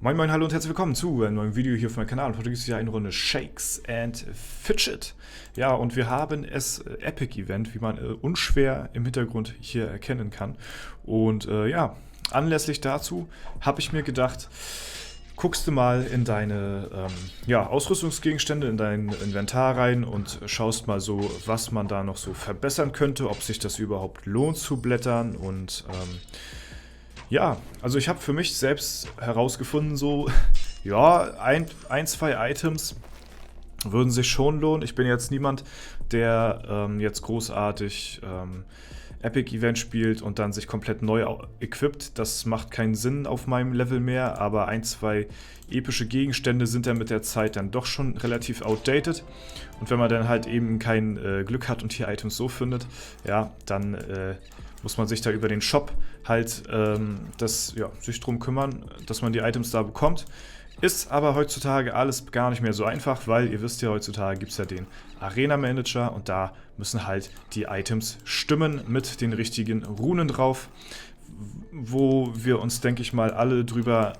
Moin Moin, hallo und herzlich willkommen zu einem neuen Video hier auf meinem Kanal. Heute gibt es hier eine Runde Shakes and Fidget. Ja, und wir haben es Epic Event, wie man unschwer im Hintergrund hier erkennen kann. Und ja, anlässlich dazu habe ich mir gedacht, guckst du mal in deine ja, Ausrüstungsgegenstände, in dein Inventar rein und schaust mal so, was man da noch so verbessern könnte, ob sich das überhaupt lohnt zu blättern und ja, also ich habe für mich selbst herausgefunden, so, ja, zwei Items würden sich schon lohnen. Ich bin jetzt niemand, der jetzt großartig Epic Event spielt und dann sich komplett neu equipt. Das macht keinen Sinn auf meinem Level mehr, aber ein, zwei epische Gegenstände sind dann mit der Zeit dann doch schon relativ outdated. Und wenn man dann halt eben kein Glück hat und hier Items so findet, ja, dann muss man sich da über den Shop halt sich drum kümmern, dass man die Items da bekommt. Ist aber heutzutage alles gar nicht mehr so einfach, weil ihr wisst ja, heutzutage gibt es ja den Arena Manager und da müssen halt die Items stimmen mit den richtigen Runen drauf, wo wir uns, denke ich mal, alle drüber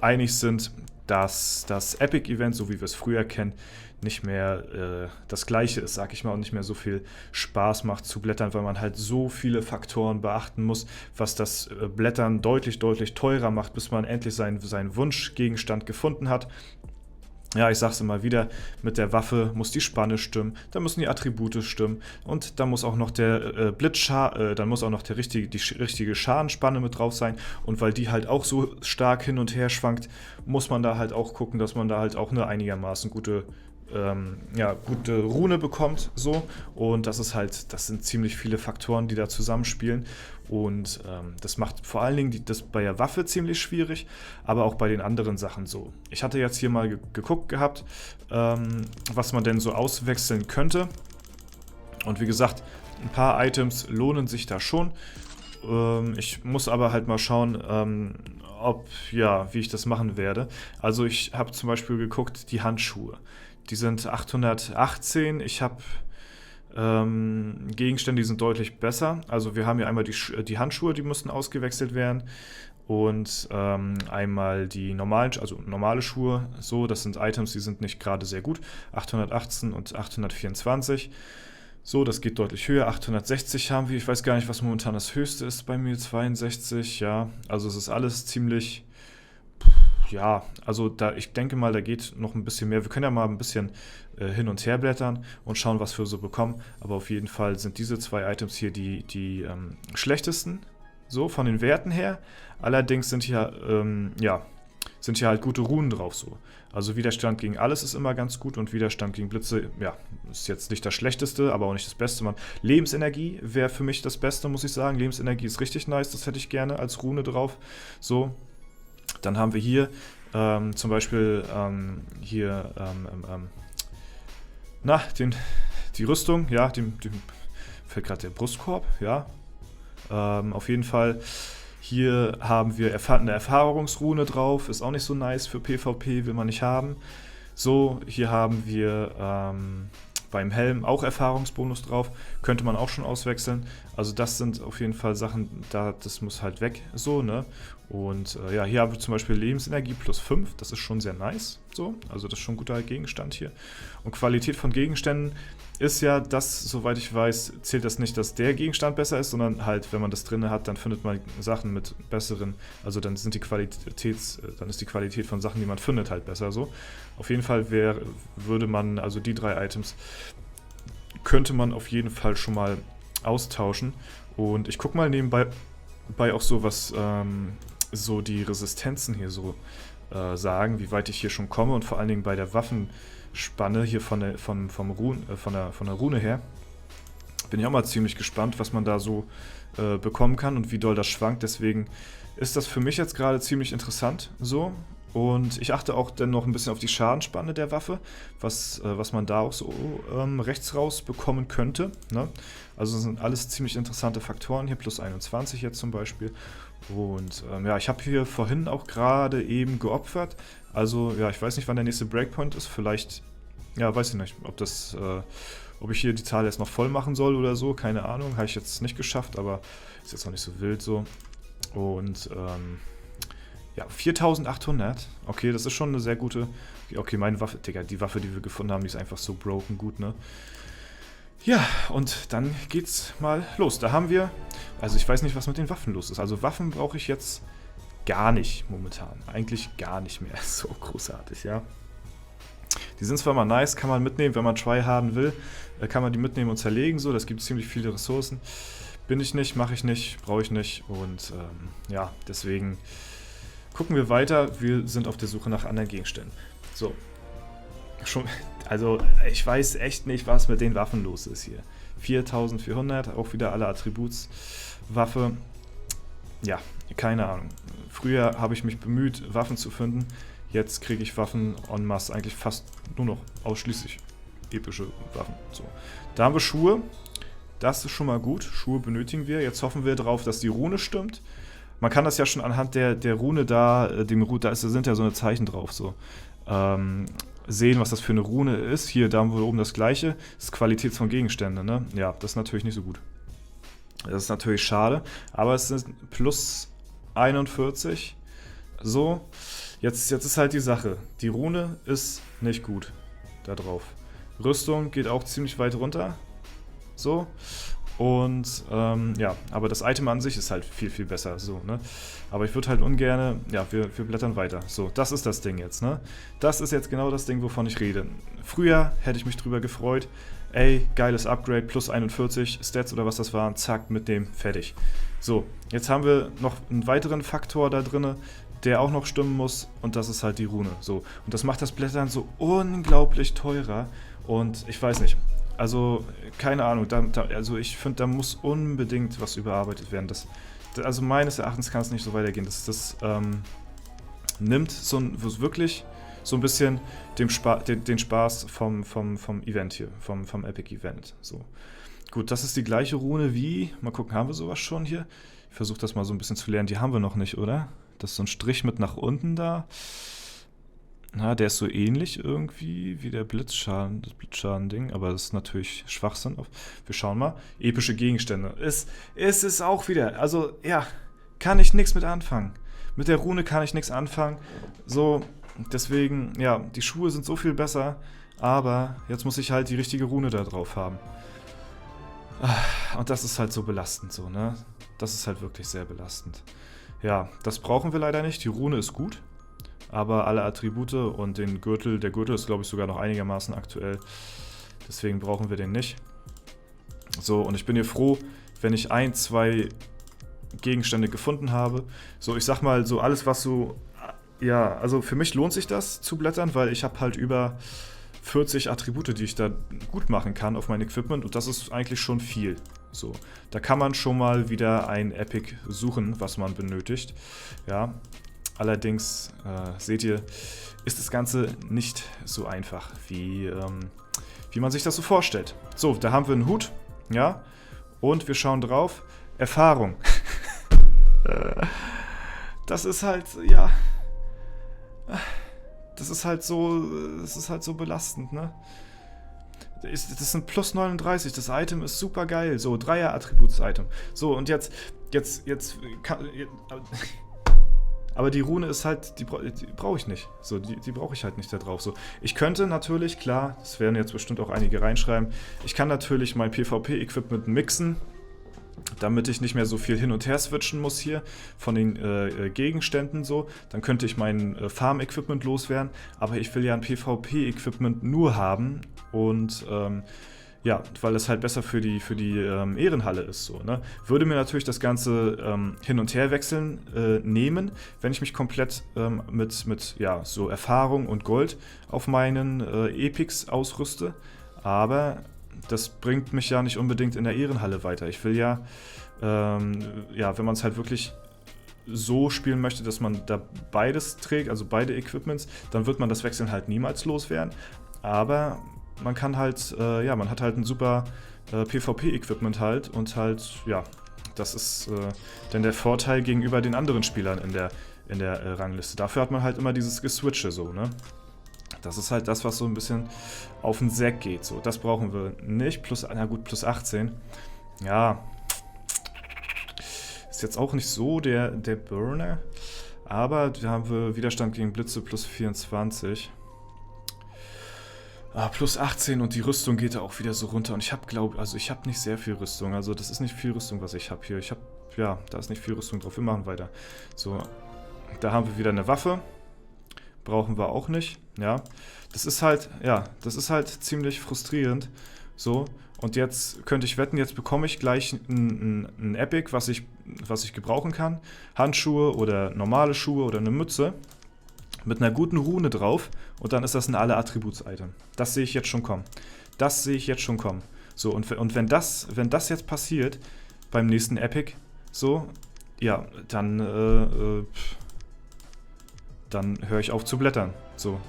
einig sind, dass das Epic Event, so wie wir es früher kennen, nicht mehr das gleiche ist, sag ich mal, und nicht mehr so viel Spaß macht zu blättern, weil man halt so viele Faktoren beachten muss, was das Blättern deutlich, deutlich teurer macht, bis man endlich seinen Wunschgegenstand gefunden hat. Ja, ich sag's immer wieder, mit der Waffe muss die Spanne stimmen, dann müssen die Attribute stimmen und dann muss auch noch der dann muss auch noch die richtige Schadenspanne mit drauf sein, und weil die halt auch so stark hin und her schwankt, muss man da halt auch gucken, dass man da halt auch eine einigermaßen gute gute Rune bekommt, so. Und das sind ziemlich viele Faktoren, die da zusammenspielen. Und das macht vor allen Dingen das bei der Waffe ziemlich schwierig, aber auch bei den anderen Sachen so. Ich hatte jetzt hier mal geguckt gehabt, was man denn so auswechseln könnte. Und wie gesagt, ein paar Items lohnen sich da schon. Ich muss aber halt mal schauen, wie ich das machen werde. Also ich habe zum Beispiel geguckt, die Handschuhe. Die sind 818. Ich habe Gegenstände, die sind deutlich besser. Also wir haben hier einmal die Handschuhe, die müssen ausgewechselt werden. Und einmal die normale Schuhe. So, das sind Items, die sind nicht gerade sehr gut. 818 und 824. So, das geht deutlich höher. 860 haben wir. Ich weiß gar nicht, was momentan das höchste ist bei mir. 62, ja. Also es ist alles ziemlich... Ja, also ich denke mal, da geht noch ein bisschen mehr. Wir können ja mal ein bisschen hin und her blättern und schauen, was wir so bekommen. Aber auf jeden Fall sind diese zwei Items hier die schlechtesten, so von den Werten her. Allerdings sind hier halt gute Runen drauf so. Also Widerstand gegen alles ist immer ganz gut und Widerstand gegen Blitze, ja, ist jetzt nicht das Schlechteste, aber auch nicht das Beste. Lebensenergie wäre für mich das Beste, muss ich sagen. Lebensenergie ist richtig nice, das hätte ich gerne als Rune drauf. So. Dann haben wir hier zum Beispiel die Rüstung, ja, dem fällt gerade der Brustkorb, ja. Auf jeden Fall, hier haben wir eine Erfahrungsrune drauf, ist auch nicht so nice für PvP, will man nicht haben. So, hier haben wir beim Helm auch Erfahrungsbonus drauf, könnte man auch schon auswechseln. Also das sind auf jeden Fall Sachen, das muss halt weg, so, ne? Und ja, hier haben wir zum Beispiel Lebensenergie plus 5, das ist schon sehr nice, so. Also das ist schon ein guter Gegenstand hier. Und Qualität von Gegenständen ist ja das, soweit ich weiß, zählt das nicht, dass der Gegenstand besser ist, sondern halt, wenn man das drin hat, dann findet man Sachen mit besseren, also dann ist die Qualität von Sachen, die man findet, halt besser so. Auf jeden Fall würde man, also die drei Items, könnte man auf jeden Fall schon mal austauschen. Und ich gucke mal nebenbei auch so, was so die Resistenzen hier so sagen, wie weit ich hier schon komme, und vor allen Dingen bei der Waffenspanne hier von der Rune her. Bin ich auch mal ziemlich gespannt, was man da so bekommen kann und wie doll das schwankt. Deswegen ist das für mich jetzt gerade ziemlich interessant so. Und ich achte auch dann noch ein bisschen auf die Schadenspanne der Waffe, was man da auch so rechts raus bekommen könnte, ne? Also das sind alles ziemlich interessante Faktoren hier, plus 21 jetzt zum Beispiel. Und ja, ich habe hier vorhin auch gerade eben geopfert. Also ja, ich weiß nicht, wann der nächste Breakpoint ist. Vielleicht, ja, weiß ich nicht, ob ich hier die Zahl jetzt noch voll machen soll oder so. Keine Ahnung, habe ich jetzt nicht geschafft, aber ist jetzt auch nicht so wild so. Und Ja, 4800. Okay, das ist schon eine sehr gute... Okay, meine Waffe, Digga, die Waffe, die wir gefunden haben, die ist einfach so broken gut, ne? Ja, und dann geht's mal los. Da haben wir... Also ich weiß nicht, was mit den Waffen los ist. Also Waffen brauche ich jetzt gar nicht momentan. Eigentlich gar nicht mehr. So großartig, ja. Die sind zwar mal nice, kann man mitnehmen, wenn man tryharden will. Kann man die mitnehmen und zerlegen, so. Das gibt ziemlich viele Ressourcen. Bin ich nicht, mache ich nicht, brauche ich nicht. Und ja, deswegen gucken wir weiter. Wir sind auf der Suche nach anderen Gegenständen. So. Also, ich weiß echt nicht, was mit den Waffen los ist hier. 4400, auch wieder alle Attributswaffe. Ja, keine Ahnung. Früher habe ich mich bemüht, Waffen zu finden. Jetzt kriege ich Waffen en masse, eigentlich fast nur noch ausschließlich epische Waffen. So. Da haben wir Schuhe. Das ist schon mal gut. Schuhe benötigen wir. Jetzt hoffen wir darauf, dass die Rune stimmt. Man kann das ja schon anhand der Rune da, da sind ja so eine Zeichen drauf, so. Sehen, was das für eine Rune ist. Hier, da haben wir oben das gleiche. Das ist Qualität von Gegenständen, ne? Ja, das ist natürlich nicht so gut. Das ist natürlich schade, aber es sind plus 41. So, jetzt ist halt die Sache. Die Rune ist nicht gut da drauf. Rüstung geht auch ziemlich weit runter. So. Und ja, aber das Item an sich ist halt viel, viel besser. So, ne? Aber ich würde halt ungern, ja, wir blättern weiter. So, das ist das Ding jetzt, ne? Das ist jetzt genau das Ding, wovon ich rede. Früher hätte ich mich drüber gefreut. Ey, geiles Upgrade, plus 41 Stats oder was das waren, zack, mit dem fertig. So, jetzt haben wir noch einen weiteren Faktor da drin, der auch noch stimmen muss, und das ist halt die Rune. So, und das macht das Blättern so unglaublich teurer, und ich weiß nicht. Also, keine Ahnung, also ich finde, da muss unbedingt was überarbeitet werden. Also meines Erachtens kann es nicht so weitergehen. Das nimmt wirklich so ein bisschen den Spaß vom Event hier, vom Epic Event. So. Gut, das ist die gleiche Rune wie, mal gucken, haben wir sowas schon hier? Ich versuche das mal so ein bisschen zu lernen. Die haben wir noch nicht, oder? Das ist so ein Strich mit nach unten da. Na, der ist so ähnlich irgendwie wie der Blitzschaden, das Blitzschaden-Ding, aber das ist natürlich Schwachsinn. Wir schauen mal. Epische Gegenstände. Ist es auch wieder. Also, ja, kann ich nichts mit anfangen. Mit der Rune kann ich nichts anfangen. So, deswegen, ja, die Schuhe sind so viel besser, aber jetzt muss ich halt die richtige Rune da drauf haben. Und das ist halt so belastend, so, ne? Das ist halt wirklich sehr belastend. Ja, das brauchen wir leider nicht. Die Rune ist gut. Aber alle Attribute und den Gürtel, der Gürtel ist, glaube ich, sogar noch einigermaßen aktuell. Deswegen brauchen wir den nicht. So, und ich bin hier froh, wenn ich 1, 2 Gegenstände gefunden habe. So, ich sag mal, so alles, was so... Ja, also für mich lohnt sich das zu blättern, weil ich habe halt über 40 Attribute, die ich da gut machen kann auf mein Equipment, und das ist eigentlich schon viel. So, da kann man schon mal wieder ein Epic suchen, was man benötigt. Ja. Allerdings, seht ihr, ist das Ganze nicht so einfach, wie man sich das so vorstellt. So, da haben wir einen Hut, ja, und wir schauen drauf. Erfahrung. Das ist halt, ja, das ist halt so belastend, ne? Das sind plus 39, das Item ist super geil, so, Dreier-Attributs-Item. So, und jetzt aber die Rune ist halt, die brauche ich nicht. So, die brauche ich halt nicht da drauf. So, ich könnte natürlich, klar, das werden jetzt bestimmt auch einige reinschreiben, ich kann natürlich mein PvP-Equipment mixen, damit ich nicht mehr so viel hin und her switchen muss hier von den Gegenständen so. Dann könnte ich mein Farm-Equipment loswerden, aber ich will ja ein PvP-Equipment nur haben, und ja, weil es halt besser für die Ehrenhalle ist, so, ne? Würde mir natürlich das Ganze hin und her wechseln nehmen, wenn ich mich komplett mit ja, so Erfahrung und Gold auf meinen Epics ausrüste, aber das bringt mich ja nicht unbedingt in der Ehrenhalle weiter. Ich will ja, ja, wenn man es halt wirklich so spielen möchte, dass man da beides trägt, also beide Equipments, dann wird man das Wechseln halt niemals loswerden, aber man kann halt, ja, man hat halt ein super PvP-Equipment halt, und halt, ja, das ist dann der Vorteil gegenüber den anderen Spielern in der Rangliste. Dafür hat man halt immer dieses Geswitche so, ne? Das ist halt das, was so ein bisschen auf den Sack geht, so. Das brauchen wir nicht. Na gut, plus 18. Ja, ist jetzt auch nicht so der Burner, Aber da haben wir Widerstand gegen Blitze plus 24. Plus 18 und die Rüstung geht da auch wieder so runter. Und ich habe nicht sehr viel Rüstung. Also das ist nicht viel Rüstung, was ich habe hier. Da ist nicht viel Rüstung drauf. Wir machen weiter. So, da haben wir wieder eine Waffe. Brauchen wir auch nicht. Ja, das ist halt ziemlich frustrierend. So, und jetzt könnte ich wetten, jetzt bekomme ich gleich ein Epic, was ich gebrauchen kann. Handschuhe oder normale Schuhe oder eine Mütze. Mit einer guten Rune drauf und dann ist das ein Alle-Attributs-Item. Das sehe ich jetzt schon kommen. So, und wenn das jetzt passiert beim nächsten Epic, so, ja, dann höre ich auf zu blättern. So,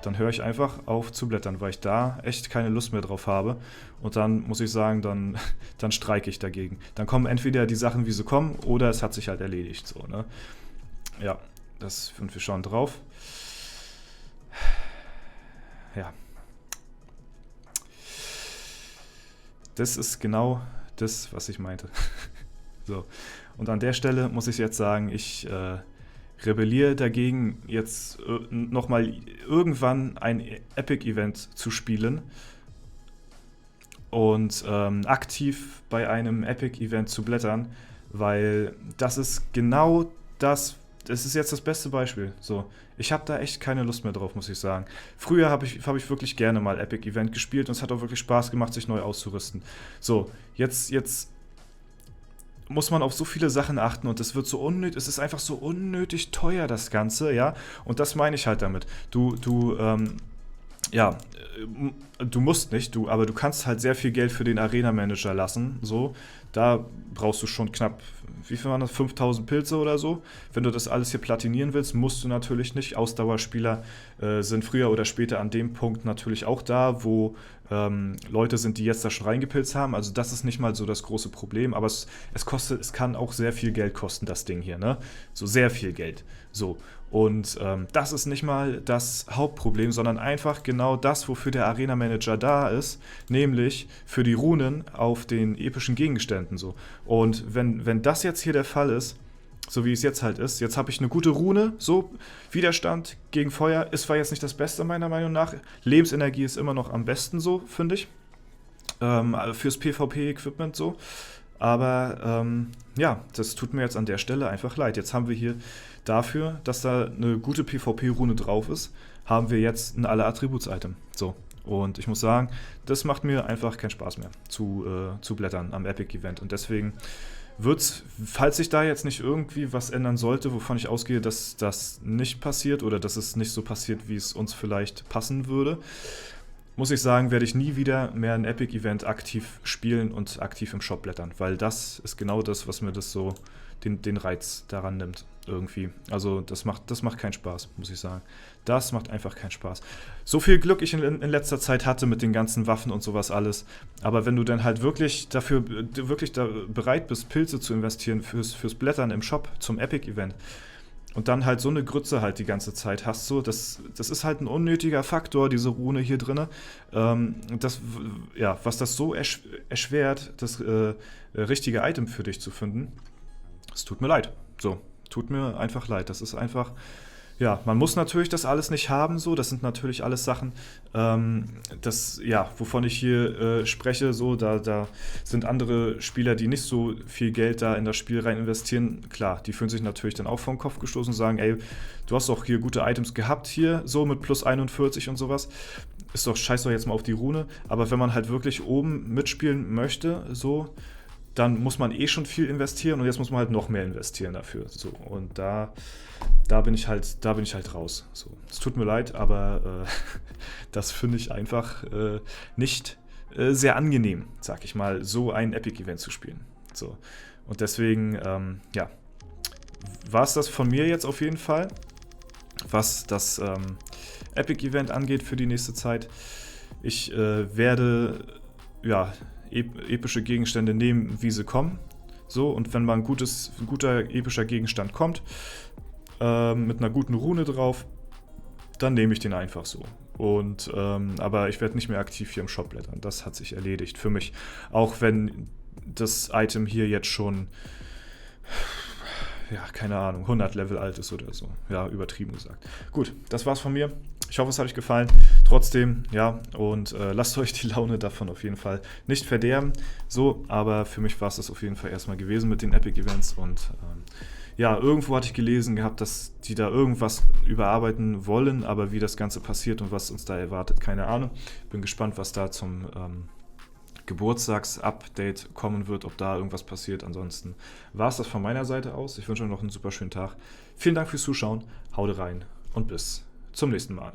dann höre ich einfach auf zu blättern, weil ich da echt keine Lust mehr drauf habe. Und dann muss ich sagen, dann streike ich dagegen. Dann kommen entweder die Sachen, wie sie kommen, oder es hat sich halt erledigt. So, ne? Ja, und wir schauen drauf. Ja. Das ist genau das, was ich meinte. So. Und an der Stelle muss ich jetzt sagen, ich rebelliere dagegen, jetzt nochmal irgendwann ein Epic-Event zu spielen und aktiv bei einem Epic-Event zu blättern, weil das ist genau das ist jetzt das beste Beispiel. So, ich habe da echt keine Lust mehr drauf, muss ich sagen. Früher hab ich wirklich gerne mal Epic Event gespielt und es hat auch wirklich Spaß gemacht, sich neu auszurüsten. So, jetzt muss man auf so viele Sachen achten und es ist einfach so unnötig teuer, das Ganze, ja. Und das meine ich halt damit. Du musst nicht, aber du kannst halt sehr viel Geld für den Arena-Manager lassen, so. Da brauchst du schon knapp, wie viel waren das, 5000 Pilze oder so. Wenn du das alles hier platinieren willst, musst du natürlich nicht. Ausdauerspieler sind früher oder später an dem Punkt natürlich auch da, wo Leute sind, die jetzt da schon reingepilzt haben. Also das ist nicht mal so das große Problem, aber es kann auch sehr viel Geld kosten, das Ding hier, ne? So sehr viel Geld. So. Und das ist nicht mal das Hauptproblem, sondern einfach genau das, wofür der Arena-Manager da ist, nämlich für die Runen auf den epischen Gegenständen. So. Und wenn das jetzt hier der Fall ist, so wie es jetzt halt ist, jetzt habe ich eine gute Rune, so, Widerstand gegen Feuer, ist zwar jetzt nicht das Beste meiner Meinung nach, Lebensenergie ist immer noch am besten so, finde ich, fürs PvP-Equipment so. Aber das tut mir jetzt an der Stelle einfach leid. Jetzt haben wir hier dafür, dass da eine gute PvP-Rune drauf ist, haben wir jetzt ein Alle-Attributs-Item. So. Und ich muss sagen, das macht mir einfach keinen Spaß mehr zu blättern am Epic-Event. Und deswegen wird's, falls sich da jetzt nicht irgendwie was ändern sollte, wovon ich ausgehe, dass das nicht passiert oder dass es nicht so passiert, wie es uns vielleicht passen würde, muss ich sagen, werde ich nie wieder mehr ein Epic-Event aktiv spielen und aktiv im Shop blättern, weil das ist genau das, was mir das so den Reiz daran nimmt irgendwie. Also das macht keinen Spaß, muss ich sagen. Das macht einfach keinen Spaß. So viel Glück ich in letzter Zeit hatte mit den ganzen Waffen und sowas alles, aber wenn du dann halt wirklich da bereit bist, Pilze zu investieren fürs Blättern im Shop zum Epic-Event, und dann halt so eine Grütze halt die ganze Zeit hast, so, das ist halt ein unnötiger Faktor, diese Rune hier drin. Was das so erschwert, das richtige Item für dich zu finden, es tut mir leid. So, tut mir einfach leid. Das ist einfach, ja, man muss natürlich das alles nicht haben, so, das sind natürlich alles Sachen, wovon ich hier spreche, so, da sind andere Spieler, die nicht so viel Geld da in das Spiel rein investieren, klar, die fühlen sich natürlich dann auch vom Kopf gestoßen und sagen, ey, du hast doch hier gute Items gehabt hier, so mit plus 41 und sowas, scheiß doch jetzt mal auf die Rune, aber wenn man halt wirklich oben mitspielen möchte, so, dann muss man schon viel investieren und jetzt muss man halt noch mehr investieren dafür. So. Und da bin ich halt raus. So. Es tut mir leid, aber das finde ich einfach nicht sehr angenehm, sag ich mal, so ein Epic-Event zu spielen. So. Und deswegen, war es das von mir jetzt auf jeden Fall, was das Epic-Event angeht für die nächste Zeit. Ich werde, epische Gegenstände nehmen, wie sie kommen. So, und wenn mal ein guter epischer Gegenstand kommt, mit einer guten Rune drauf, dann nehme ich den einfach so. Und, aber ich werde nicht mehr aktiv hier im Shop blättern. Das hat sich erledigt für mich. Auch wenn das Item hier jetzt schon ja, keine Ahnung, 100 Level alt ist oder so. Ja, übertrieben gesagt. Gut, das war's von mir. Ich hoffe, es hat euch gefallen. Trotzdem, ja, und lasst euch die Laune davon auf jeden Fall nicht verderben. So, aber für mich war es das auf jeden Fall erstmal gewesen mit den Epic Events. Und ja, irgendwo hatte ich gelesen gehabt, dass die da irgendwas überarbeiten wollen, aber wie das Ganze passiert und was uns da erwartet, keine Ahnung. Bin gespannt, was da zum Geburtstags-Update kommen wird, ob da irgendwas passiert. Ansonsten war es das von meiner Seite aus. Ich wünsche euch noch einen super schönen Tag. Vielen Dank fürs Zuschauen, haut rein und bis zum nächsten Mal.